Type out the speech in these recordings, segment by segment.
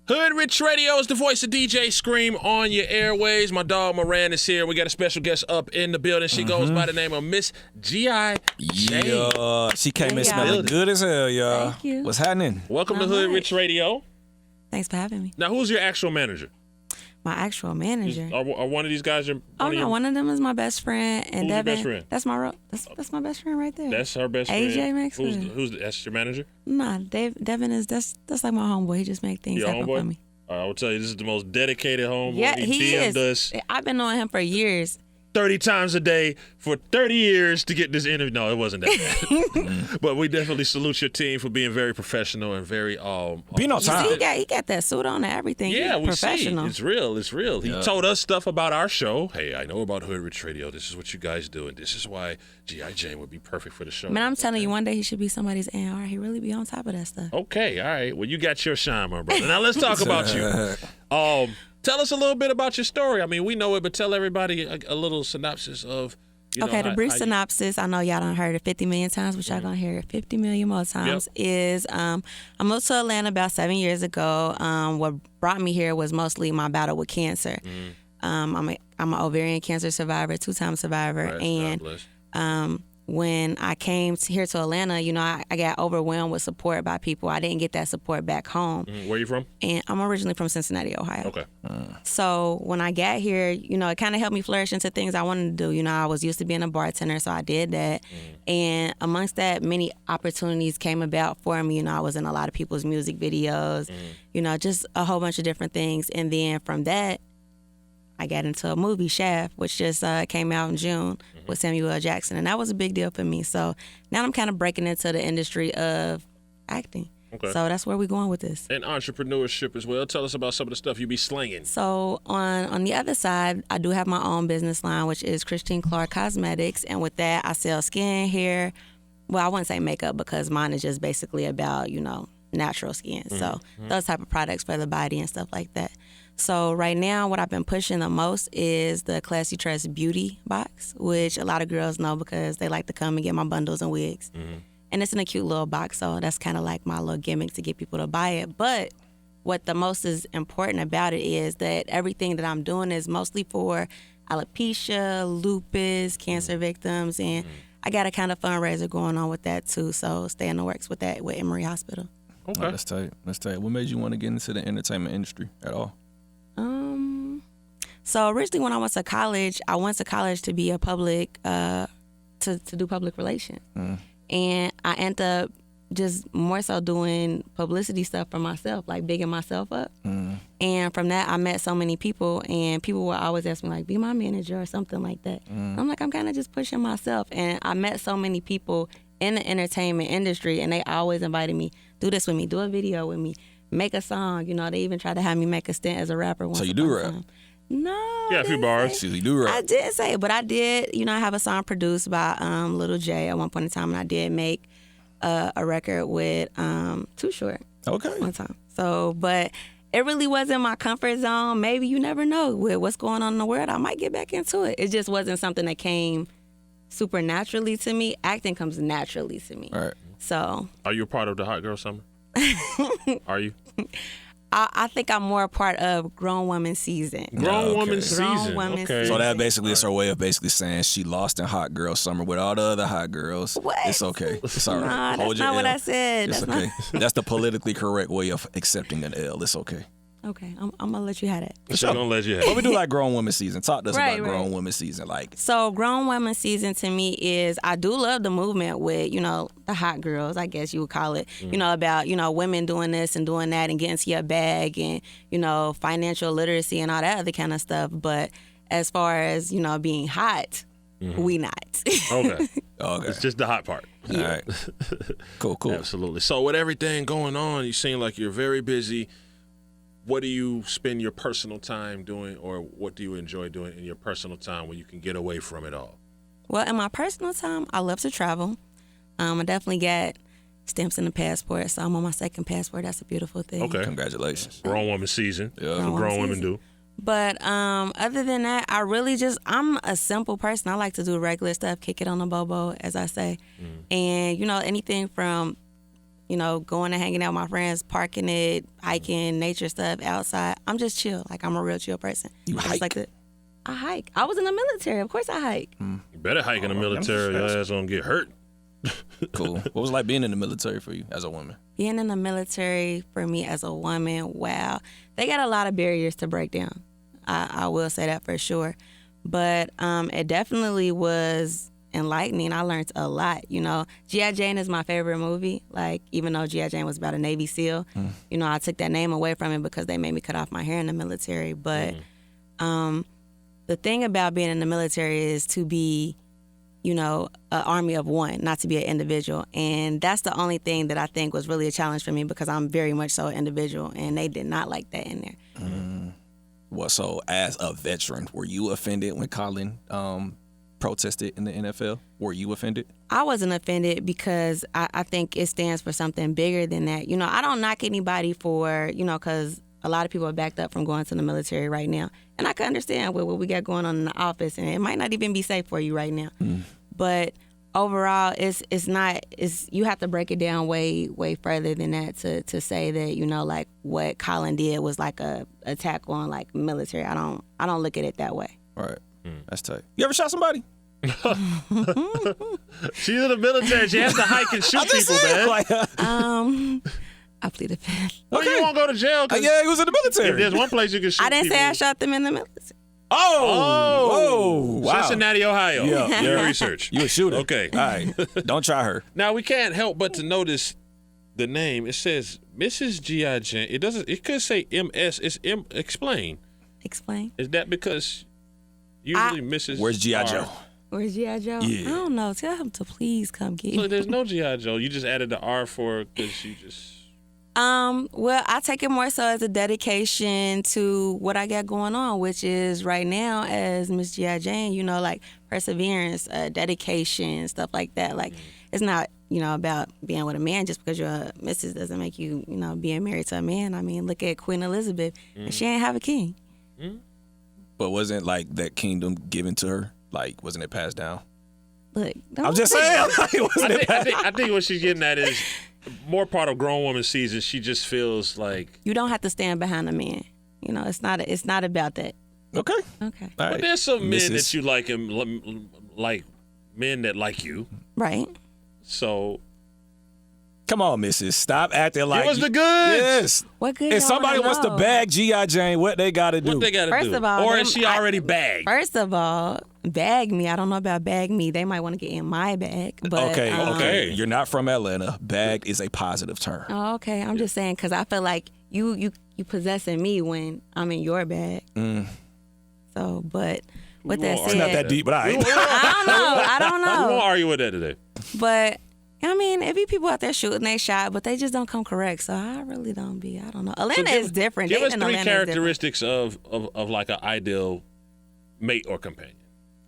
Hoodrich Radio is the voice of DJ Scream on your airways. My dog Moran is here. We got a special guest up in the building. She goes by the name of Miss G.I. Yeah, she came in smelling good as hell, y'all. Thank you. What's happening? Welcome to Hoodrich Radio. Thanks for having me. Now, who's your actual manager? My actual manager. Are one of these guys your... One of them is my best friend. And Who's Devin, your best friend? That's my best friend right there. That's her best friend? AJ makes That's your manager? Nah, Devin is, that's like my homeboy. He just make things Your happen homeboy? for me. I will tell you, this is the most dedicated homeboy. Yeah, he DM'd is. us I've been knowing him for years. 30 times a day for 30 years to get this interview. No, it wasn't that bad. But we definitely salute your team for being very professional and very being on time. He got that suit on and everything. Yeah, He's we professional. see. It's real. He told us stuff about our show. Hey, I know about Hoodrich Radio. This is what you guys do, and this is why G.I. Jane would be perfect for the show. Man, I'm telling you, one day he should be somebody's A&R. He really be on top of that stuff. Okay, all right. Well, you got your shine, my brother. Now let's talk about you. Tell us a little bit about your story. I mean, we know it, but tell everybody a little synopsis of, the brief synopsis, I know y'all done heard it 50 million times, but y'all gonna hear it 50 million more times, is I moved to Atlanta about 7 years ago. What brought me here was mostly my battle with cancer. I'm an ovarian cancer survivor, 2-time survivor, and when I came here to Atlanta, I got overwhelmed with support by people. I didn't get that support back home. Where are you from? And I'm originally from Cincinnati, Ohio. Okay. So when I got here, it kind of helped me flourish into things I wanted to do. I was used to being a bartender, so I did that. And amongst that, many opportunities came about for me. I was in a lot of people's music videos, just a whole bunch of different things. And then from that, I got into a movie, Shaft, which just came out in June with Samuel L. Jackson, and that was a big deal for me. So now I'm kind of breaking into the industry of acting. Okay. So that's where we're going with this. And entrepreneurship as well. Tell us about some of the stuff you be slinging. So on the other side, I do have my own business line, which is Christine Clark Cosmetics, and with that, I sell skin, hair. Well, I wouldn't say makeup because mine is just basically about, natural skin. So those type of products for the body and stuff like that. So right now, what I've been pushing the most is the Classy Trust Beauty box, which a lot of girls know because they like to come and get my bundles and wigs. And it's in a cute little box, so that's kind of like my little gimmick to get people to buy it. But what the most is important about it is that everything that I'm doing is mostly for alopecia, lupus, cancer victims, and I got a kind of fundraiser going on with that too, so stay in the works with that with Emory Hospital. Okay. Oh, that's tight. What made you want to get into the entertainment industry at all? So originally when I went to college to be a public, to do public relations. And I ended up just more so doing publicity stuff for myself, like bigging myself up. And from that, I met so many people, and people would always ask me, like, be my manager or something like that. I'm like, I'm kind of just pushing myself. And I met so many people in the entertainment industry, and they always invited me, do this with me, do a video with me, make a song. They even tried to have me make a stint as a rapper once. So you do rap? No. Yeah, a few bars. You do rap. I did say it, but I did, I have a song produced by Lil J at one point in time, and I did make a record with Too Short. Okay. One time. So, but it really wasn't my comfort zone. Maybe you never know with what's going on in the world. I might get back into it. It just wasn't something that came super naturally to me. Acting comes naturally to me. All right. So. Are you a part of the Hot Girl Summer? Are you? I think I'm more a part of Grown Woman Season. Grown Woman Season. Okay. So that basically is her way of basically saying she lost in Hot Girl Summer with all the other hot girls. What? It's okay. It's all right. Nah, that's not what I said. It's okay. That's the politically correct way of accepting an L. It's okay. Okay, I'm gonna let you have that. She's gonna let you have it. What we do like Grown Woman Season? Talk to us about Right. Grown Woman Season. So Grown Woman Season to me is, I do love the movement with, the hot girls, I guess you would call it, about, women doing this and doing that and getting to your bag and, financial literacy and all that other kind of stuff. But as far as, being hot, we not. Okay. It's just the hot part. All right. Cool. Absolutely. So with everything going on, you seem like you're very busy. What do you spend your personal time doing, or what do you enjoy doing in your personal time when you can get away from it all? Well, in my personal time, I love to travel. I definitely got stamps in the passport, so I'm on my second passport. That's a beautiful thing. Okay. Congratulations. Grown woman season. Yeah. That's what grown women do. But other than that, I'm a simple person. I like to do regular stuff, kick it on the bobo, as I say. And, anything from, you know, going and hanging out with my friends, parking it, hiking, nature stuff outside. I'm just chill. Like, I'm a real chill person. You I hike? just like to. I hike. I was in the military. Of course I hike. You better hike in the military. Your ass gonna get hurt. Cool. What was it like being in the military for you as a woman? Being in the military for me as a woman, wow. They got a lot of barriers to break down. I will say that for sure. But it definitely was enlightening. I learned a lot. You know, G.I. Jane is my favorite movie. Like, even though G.I. Jane was about a Navy SEAL, you know, I took that name away from it because they made me cut off my hair in the military. But the thing about being in the military is to be, you know, an army of one, not to be an individual. And that's the only thing that I think was really a challenge for me because I'm very much so an individual, and they did not like that in there. Well, so as a veteran, were you offended when Colin protested in the NFL? Were you offended? I wasn't offended because I think it stands for something bigger than that. You know, I don't knock anybody for, you know, because a lot of people are backed up from going to the military right now. And I can understand what we got going on in the office, and it might not even be safe for you right now. But overall, it's you have to break it down way further than that to say that, you know, like what Colin did was like a attack on like military. I don't look at it that way. All right. That's tight. You ever shot somebody? She's in the military. She has to hike and shoot people, man. I plead the fifth. Well, you won't go to jail. Yeah, he was in the military. If there's one place you can shoot I didn't people. say I shot them in the military. Oh, wow. Cincinnati, Ohio. Yeah. Your research. You a shooter. Okay. All right. Don't try her. Now, we can't help but to notice the name. It says Mrs. G.I. Jane. It could say M.S. It's M. Explain. Explain. Is that because usually Mrs. Where's G.I. R- Joe? Where's G.I. Joe? Yeah. I don't know. Tell him to please come get So me. there's no G.I. Joe. You just added the R for because you just... Well, I take it more so as a dedication to what I got going on, which is right now as Miss G.I. Jane, you know, like perseverance, dedication, stuff like that. Like, it's not, you know, about being with a man just because you're a missus doesn't make you, you know, being married to a man. I mean, look at Queen Elizabeth, and she ain't have a king. But wasn't like that kingdom given to her? Like, wasn't it passed down? Look, I'm just saying. Like, wasn't it passed I think what she's getting at is more part of grown woman season. She just feels like... You don't have to stand behind a man. You know, it's not about that. Okay. Okay. All But right. there's some men Mrs. that you like him, like men that like you. Right. So Come on, missus. Stop acting like... give us the goods. Yes. What good? If y'all somebody wanna wants to know? bag G.I. Jane, what they got to do? What they got to First do? of all, or them- is she already bagged? First of all, bag me. I don't know about bag me. They might want to get in my bag. But, Okay, Okay. You're not from Atlanta. Bagged is a positive term. Oh, okay. I'm just saying because I feel like you possessing me when I'm in your bag. So, but with that won't said, It's not that deep, but I ain't. I don't We won't know. argue with that today. But I mean, it be people out there shooting they shot, but they just don't come correct. So I really don't be. I don't know. Atlanta is different. Give us Dating in three Atlanta is different. characteristics of like an ideal mate or companion.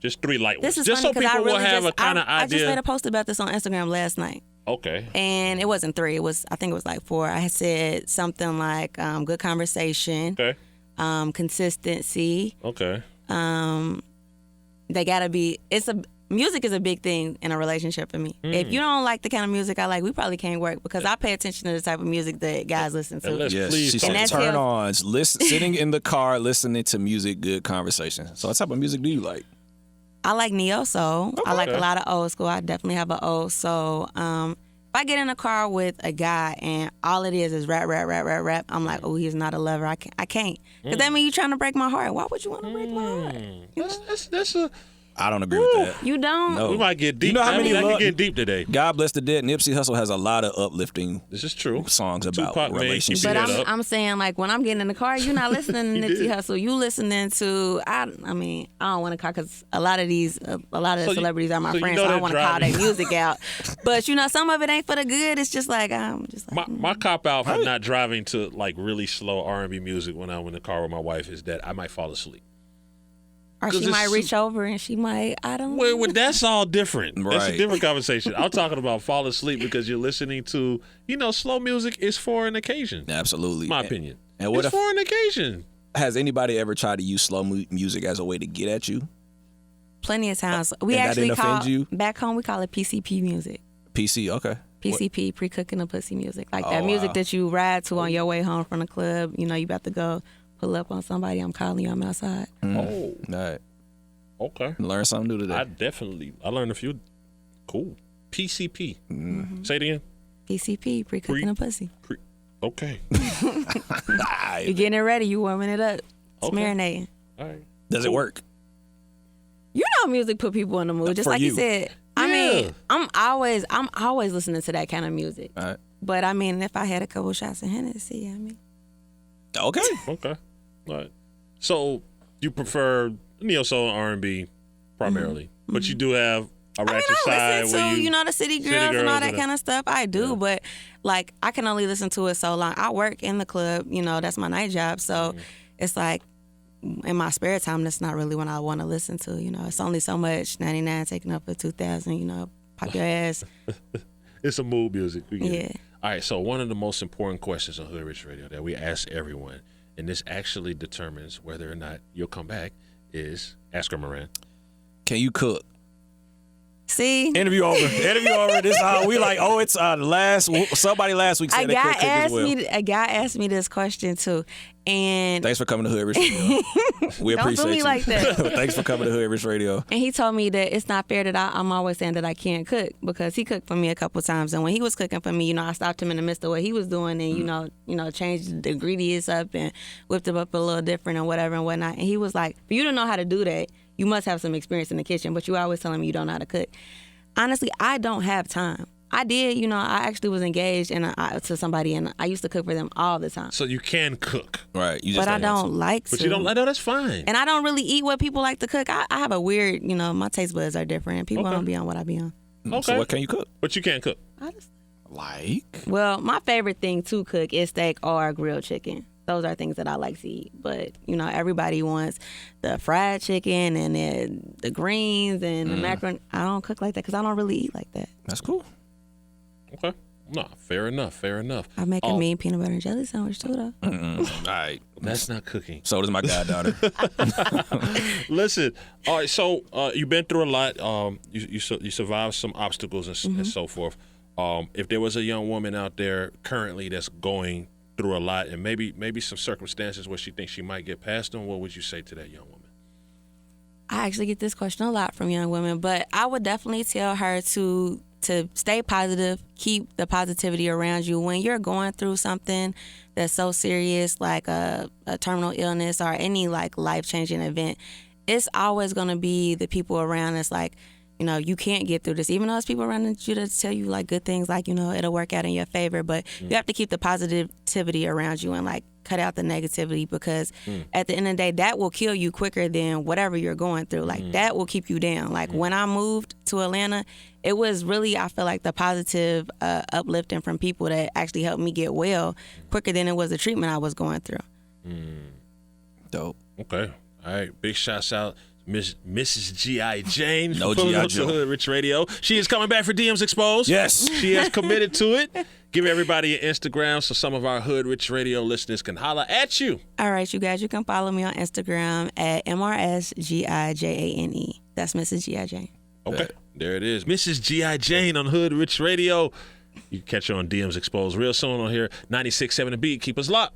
Just three light ones. This is Just so funny because people I will really have a kind of I just made idea. a post about this on Instagram last night. Okay. And it wasn't 3. I think it was like 4. I had said something like good conversation, Okay. consistency. Okay. They gotta be. Music is a big thing in a relationship for me. If you don't like the kind of music I like, we probably can't work because I pay attention to the type of music that guys listen to. Let's Yes, please she talk. said that's turn-ons, sitting in the car, listening to music, good conversation. So what type of music do you like? I like neo soul. I like Okay. a lot of old school. I definitely have an old soul. If I get in a car with a guy and all it is rap, I'm like, oh, he's not a lover. I can't. Because that means you're trying to break my heart. Why would you want to break my heart? That's a. I don't agree with that. You don't? No. We might get deep. You know how many that love- could get deep today. God bless the dead. Nipsey Hussle has a lot of uplifting This is true. songs about Tupac made relationships. keep But it up. I'm saying, like, when I'm getting in the car, you're not listening to Nipsey Hussle. You listening to, I mean, I don't want to call, because a lot of the celebrities are my so you friends, know so I that don't want to call driving- their music out. But, you know, some of it ain't for the good. It's just like, I'm just like, My cop out for not driving to like really slow R&B music when I'm in the car with my wife is that I might fall asleep. or 'cause she it's might so- reach over and she might, I don't Well, that's all different. That's a Right. different conversation. I'm talking about fall asleep because you're listening to, slow music is for an occasion. Absolutely. My opinion. And what it's if for an occasion. has anybody ever tried to use slow music as a way to get at you? Plenty of times. We And that actually didn't call, offend you? back home, we call it PCP music. PC, okay. PCP, pre-cooking the pussy music. Like that music that you ride to on your way home from the club. You know, you about to go pull up on somebody. I'm calling you. I'm outside. Oh. Right. Okay. Learn something new today. I learned a few. Cool. PCP. Say it again. PCP, pre-cooking the pussy. Okay. You're getting it ready. You warming it up. It's Okay. marinating. All right. Does it work? You know, music put people in the mood. Just For like you. you said. I mean, I'm always listening to that kind of music. All right. But I mean, if I had a couple shots of Hennessy, I mean. Okay. Okay. All right. So you prefer neo soul and R&B primarily, but you do have a ratchet I side listen where to, you know, the city girls and all that and kind of stuff. I do, but like I can only listen to it so long. I work in the club, you know, that's my night job. So it's like in my spare time, that's not really what I want to listen to. You know, it's only so much 99 taking up for 2000, you know, pop your ass. It's a mood music. We get it. Yeah. All right. So one of the most important questions on Hoodrich Radio that we ask everyone, and this actually determines whether or not you'll come back, is ask her, Moran. Can you cook? See? Interview over. This is how we like. Oh, it's somebody last week said they could cook as well. A guy asked me this question too, and Thanks for coming to Hoodrich Radio. We Don't do appreciate me you. like that. Thanks for coming to Hoodrich Radio. And he told me that it's not fair that I'm always saying that I can't cook, because he cooked for me a couple times, and when he was cooking for me, you know, I stopped him in the midst of what he was doing, and you know, changed the ingredients up and whipped them up a little different and whatever and whatnot. And he was like, "For you to know how to do that, you must have some experience in the kitchen, but you always telling me you don't know how to cook." Honestly, I don't have time. I did, you know, I actually was engaged to somebody, and I used to cook for them all the time. So you can cook, Right. You just But I don't like to. but you don't like. No, that's fine. And I don't really eat what people like to cook. I have a weird, you know, my taste buds are different. People Okay. don't be on what I be on. Okay. So what can you cook? But you can't cook. Like? Well, my favorite thing to cook is steak or grilled chicken. Those are things that I like to eat. But, you know, everybody wants the fried chicken and then the greens and the macaroni. I don't cook like that because I don't really eat like that. That's cool. Okay. No, fair enough. Fair enough. I make a mean peanut butter and jelly sandwich too, though. All right. That's not cooking. So does my goddaughter. Listen, all right. So you've been through a lot. You survived some obstacles and so forth. If there was a young woman out there currently that's going through a lot, and maybe some circumstances where she thinks she might get past them, what would you say to that young woman? I actually get this question a lot from young women, but I would definitely tell her to stay positive, keep the positivity around you. When you're going through something that's so serious, like a terminal illness or any like life-changing event, it's always going to be the people around us like, you know, you can't get through this, even though it's people around you to tell you like good things, like, you know, it'll work out in your favor. But you have to keep the positivity around you and like cut out the negativity, because at the end of the day, that will kill you quicker than whatever you're going through. Like that will keep you down. Like when I moved to Atlanta, it was really, I feel like the positive uplifting from people that actually helped me get well quicker than it was the treatment I was going through. Dope. Okay. All right. Big shouts out. Mrs. G.I. Jane. No for pulling G.I. up to Joe. Hoodrich Radio. She is coming back for DMs Exposed. Yes. She has committed to it. Give everybody an Instagram so some of our Hoodrich Radio listeners can holler at you. All right, you guys, you can follow me on Instagram at MRSGIJANE. That's Mrs. G.I. Jane. Okay. There it is. Mrs. G.I. Jane on Hoodrich Radio. You can catch her on DMs Exposed real soon on here. 96.7 The Beat. Keep us locked.